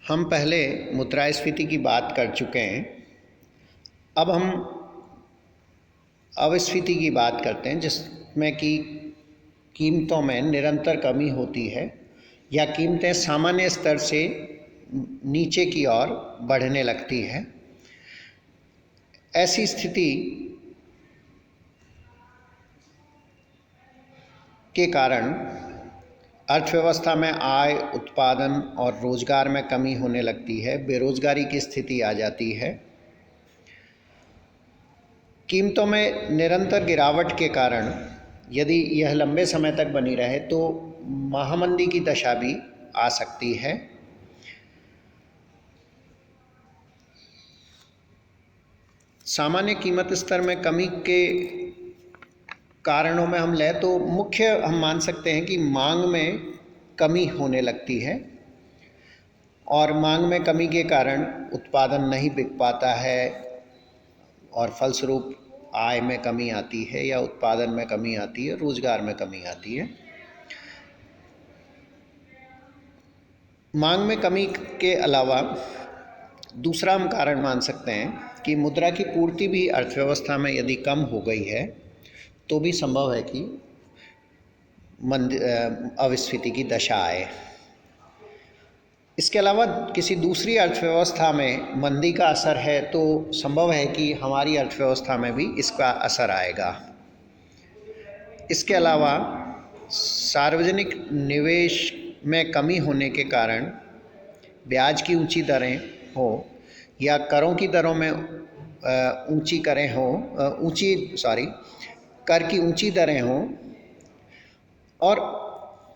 हम पहले मुद्रास्फीति की बात कर चुके हैं। अब हम अपस्फीति की बात करते हैं, जिसमें कि कीमतों में निरंतर कमी होती है या कीमतें सामान्य स्तर से नीचे की ओर बढ़ने लगती है। ऐसी स्थिति के कारण अर्थव्यवस्था में आय, उत्पादन और रोजगार में कमी होने लगती है, बेरोजगारी की स्थिति आ जाती है। कीमतों में निरंतर गिरावट के कारण यदि यह लंबे समय तक बनी रहे तो महामंदी की दशा भी आ सकती है। सामान्य कीमत स्तर में कमी के कारणों में हम लें तो मुख्य हम मान सकते हैं कि मांग में कमी होने लगती है और मांग में कमी के कारण उत्पादन नहीं बिक पाता है और फलस्वरूप आय में कमी आती है या उत्पादन में कमी आती है, रोजगार में कमी आती है। मांग में कमी के अलावा दूसरा हम कारण मान सकते हैं कि मुद्रा की पूर्ति भी अर्थव्यवस्था में यदि कम हो गई है तो भी संभव है कि अपस्फीति की दशा आए। इसके अलावा किसी दूसरी अर्थव्यवस्था में मंदी का असर है तो संभव है कि हमारी अर्थव्यवस्था में भी इसका असर आएगा। इसके अलावा सार्वजनिक निवेश में कमी होने के कारण ब्याज की ऊंची दरें हो या करों की दरों में कर की ऊंची दरें हों और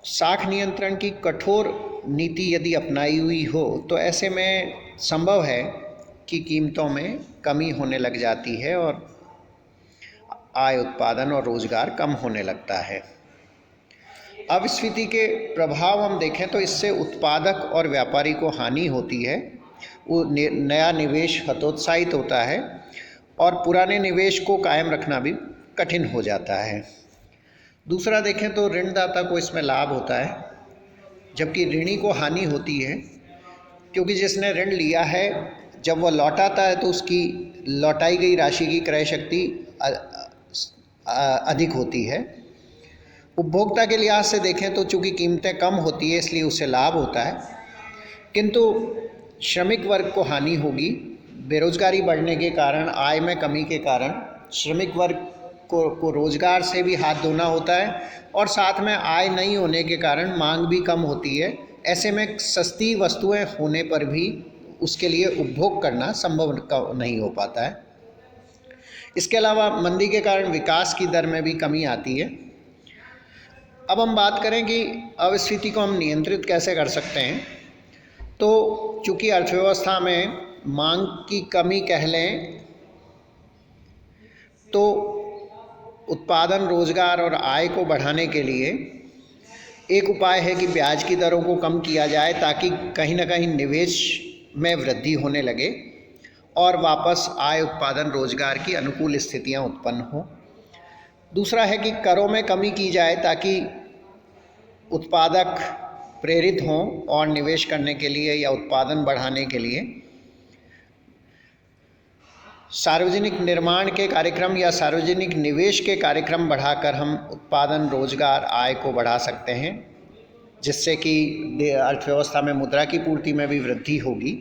साख नियंत्रण की कठोर नीति यदि अपनाई हुई हो तो ऐसे में संभव है कि कीमतों में कमी होने लग जाती है और आय, उत्पादन और रोजगार कम होने लगता है। अपस्फीति के प्रभाव हम देखें तो इससे उत्पादक और व्यापारी को हानि होती है। वो नया निवेश हतोत्साहित होता है और पुराने निवेश को कायम रखना भी कठिन हो जाता है। दूसरा देखें तो ऋणदाता को इसमें लाभ होता है, जबकि ऋणी को हानि होती है, क्योंकि जिसने ऋण लिया है जब वह लौटाता है तो उसकी लौटाई गई राशि की क्रय शक्ति अधिक होती है। उपभोक्ता के लिहाज से देखें तो चूँकि कीमतें कम होती है इसलिए उसे लाभ होता है, किंतु श्रमिक वर्ग को हानि होगी। बेरोजगारी बढ़ने के कारण, आय में कमी के कारण श्रमिक वर्ग को रोजगार से भी हाथ धोना होता है और साथ में आय नहीं होने के कारण मांग भी कम होती है। ऐसे में सस्ती वस्तुएं होने पर भी उसके लिए उपभोग करना संभव नहीं हो पाता है। इसके अलावा मंदी के कारण विकास की दर में भी कमी आती है। अब हम बात करें कि अपस्फीति को हम नियंत्रित कैसे कर सकते हैं। तो चूँकि अर्थव्यवस्था में मांग की कमी कह लें तो उत्पादन, रोजगार और आय को बढ़ाने के लिए एक उपाय है कि ब्याज की दरों को कम किया जाए ताकि कहीं ना कहीं निवेश में वृद्धि होने लगे और वापस आय, उत्पादन, रोजगार की अनुकूल स्थितियां उत्पन्न हो। दूसरा है कि करों में कमी की जाए ताकि उत्पादक प्रेरित हों और निवेश करने के लिए या उत्पादन बढ़ाने के लिए सार्वजनिक निर्माण के कार्यक्रम या सार्वजनिक निवेश के कार्यक्रम बढ़ाकर हम उत्पादन, रोजगार, आय को बढ़ा सकते हैं, जिससे कि अर्थव्यवस्था में मुद्रा की पूर्ति में भी वृद्धि होगी।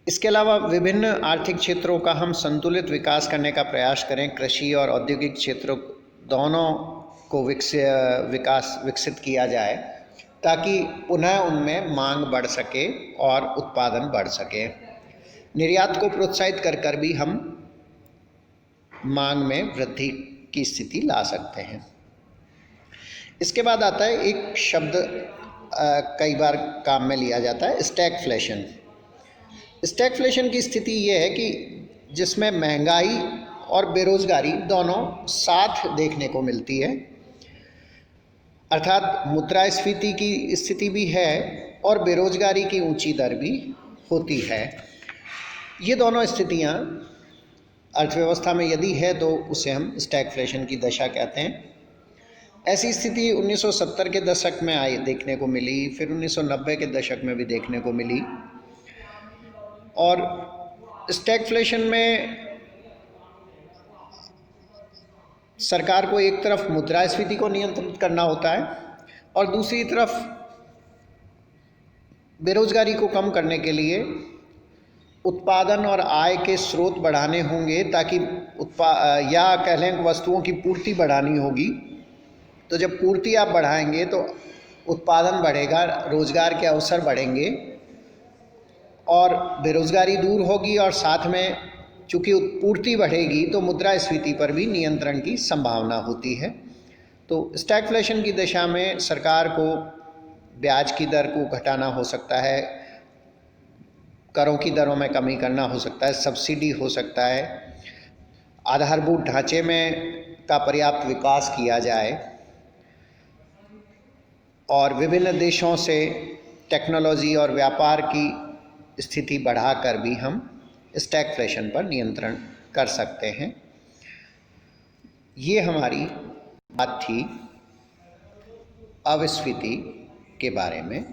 इसके अलावा विभिन्न आर्थिक क्षेत्रों का हम संतुलित विकास करने का प्रयास करें। कृषि और औद्योगिक क्षेत्रों दोनों को विकसित किया जाए ताकि पुनः उनमें मांग बढ़ सके और उत्पादन बढ़ सके। निर्यात को प्रोत्साहित कर भी हम मांग में वृद्धि की स्थिति ला सकते हैं। इसके बाद आता है एक शब्द कई बार काम में लिया जाता है, स्टैगफ्लेशन। स्टैगफ्लेशन की स्थिति ये है कि जिसमें महंगाई और बेरोजगारी दोनों साथ देखने को मिलती है, अर्थात मुद्रास्फीति की स्थिति भी है और बेरोजगारी की ऊंची दर भी होती है। ये दोनों स्थितियां अर्थव्यवस्था में यदि है तो उसे हम स्टैगफ्लेशन की दशा कहते हैं। ऐसी स्थिति 1970 के दशक में आई, देखने को मिली, फिर 1990 के दशक में भी देखने को मिली। और स्टैगफ्लेशन में सरकार को एक तरफ मुद्रास्फीति को नियंत्रित करना होता है और दूसरी तरफ बेरोजगारी को कम करने के लिए उत्पादन और आय के स्रोत बढ़ाने होंगे, ताकि या कह लें वस्तुओं की पूर्ति बढ़ानी होगी। तो जब पूर्ति आप बढ़ाएंगे तो उत्पादन बढ़ेगा, रोजगार के अवसर बढ़ेंगे और बेरोजगारी दूर होगी, और साथ में चूँकि पूर्ति बढ़ेगी तो मुद्रास्फीति पर भी नियंत्रण की संभावना होती है। तो स्टैगफ्लेशन की दिशा में सरकार को ब्याज की दर को घटाना हो सकता है, करों की दरों में कमी करना हो सकता है, सब्सिडी हो सकता है, आधारभूत ढांचे में का पर्याप्त विकास किया जाए और विभिन्न देशों से टेक्नोलॉजी और व्यापार की स्थिति बढ़ाकर भी हम स्टैगफ्लेशन पर नियंत्रण कर सकते हैं। ये हमारी बात थी अपस्फीति के बारे में।